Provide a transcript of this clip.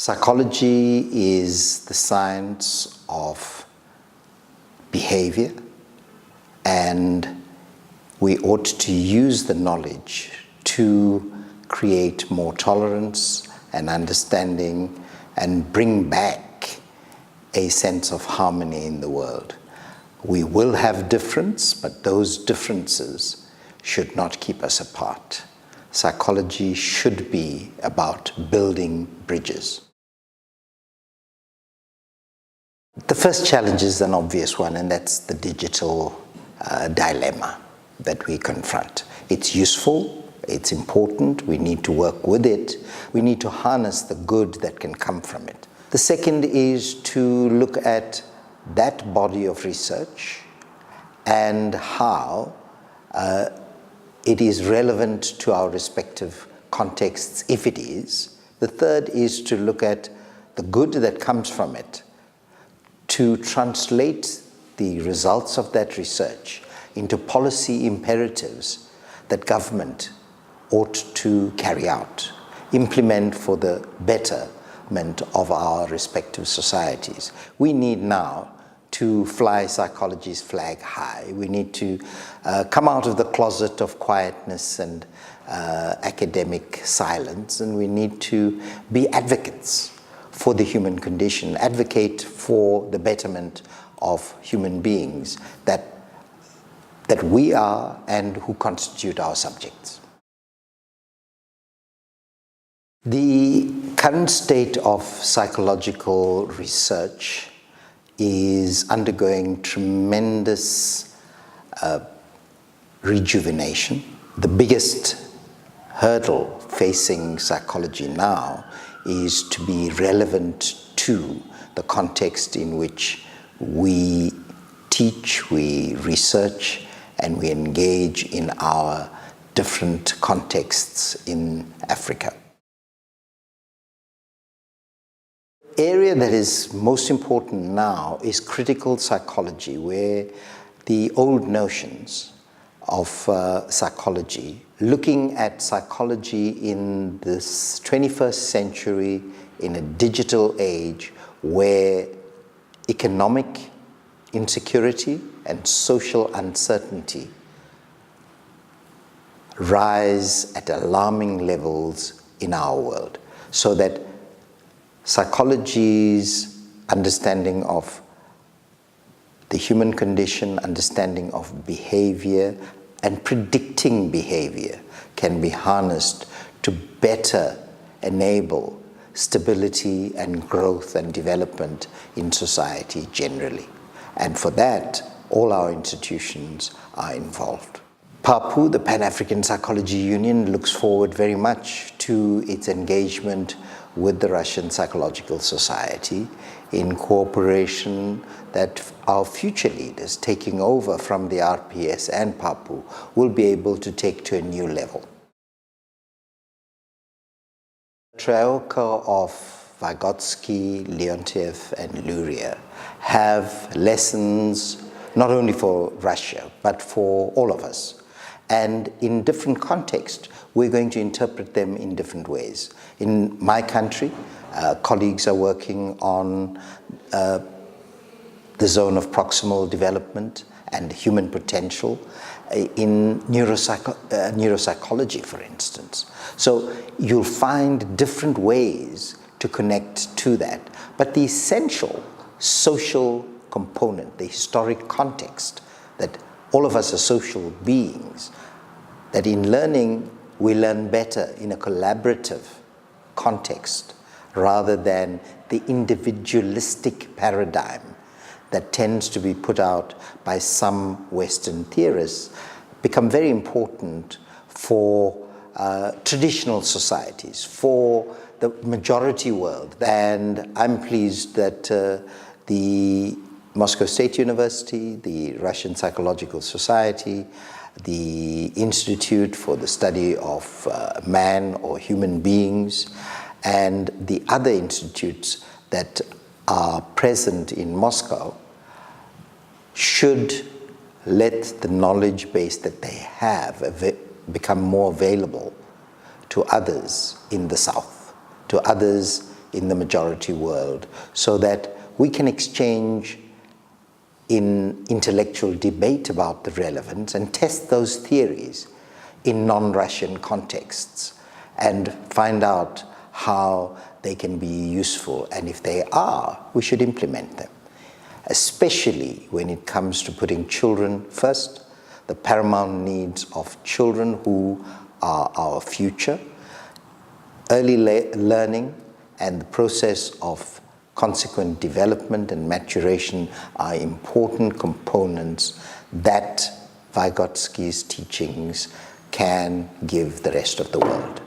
Psychology is the science of behavior, and we ought to use the knowledge to create more tolerance and understanding and bring back a sense of harmony in the world. We will have difference, but those differences should not keep us apart. Psychology should be about building bridges. The first challenge is an obvious one, and that's the digital dilemma that we confront. It's useful, it's important, we need to work with it, we need to harness the good that can come from it. The second is to look at that body of research and how it is relevant to our respective contexts, if it is. The third is to look at the good that comes from it, to translate the results of that research into policy imperatives that government ought to carry out, implement for the betterment of our respective societies. We need now to fly psychology's flag high. We need to come out of the closet of quietness and academic silence, and we need to be advocates for the human condition, advocate for the betterment of human beings that we are and who constitute our subjects. The current state of psychological research is undergoing tremendous rejuvenation. The biggest hurdle facing psychology now is to be relevant to the context in which we teach, we research, and we engage in our different contexts in Africa. Area that is most important now is critical psychology, where the old notions of psychology, looking at psychology in this 21st century, in a digital age where economic insecurity and social uncertainty rise at alarming levels in our world, so that psychology's understanding of the human condition, understanding of behavior, and predicting behavior can be harnessed to better enable stability and growth and development in society generally. And for that, all our institutions are involved. PAPU, the Pan-African Psychology Union, looks forward very much to its engagement with the Russian Psychological Society in cooperation that our future leaders taking over from the RPS and PAPU will be able to take to a new level. Trioca of Vygotsky, Leontiev, and Luria have lessons not only for Russia, but for all of us. And in different contexts, we're going to interpret them in different ways. In my country, colleagues are working on the zone of proximal development and human potential in neuropsychology, for instance. So you'll find different ways to connect to that. But the essential social component, the historic context, that all of us are social beings, that in learning, we learn better in a collaborative context rather than the individualistic paradigm that tends to be put out by some Western theorists, become very important for traditional societies, for the majority world. And I'm pleased that the Moscow State University, the Russian Psychological Society, the Institute for the Study of Man or Human Beings, and the other institutes that are present in Moscow should let the knowledge base that they have become more available to others in the South, to others in the majority world so that we can exchange in intellectual debate about the relevance and test those theories in non-Russian contexts and find out how they can be useful, and if they are, we should implement them, especially when it comes to putting children first, the paramount needs of children who are our future. Early learning and the process of consequent development and maturation are important components that Vygotsky's teachings can give the rest of the world.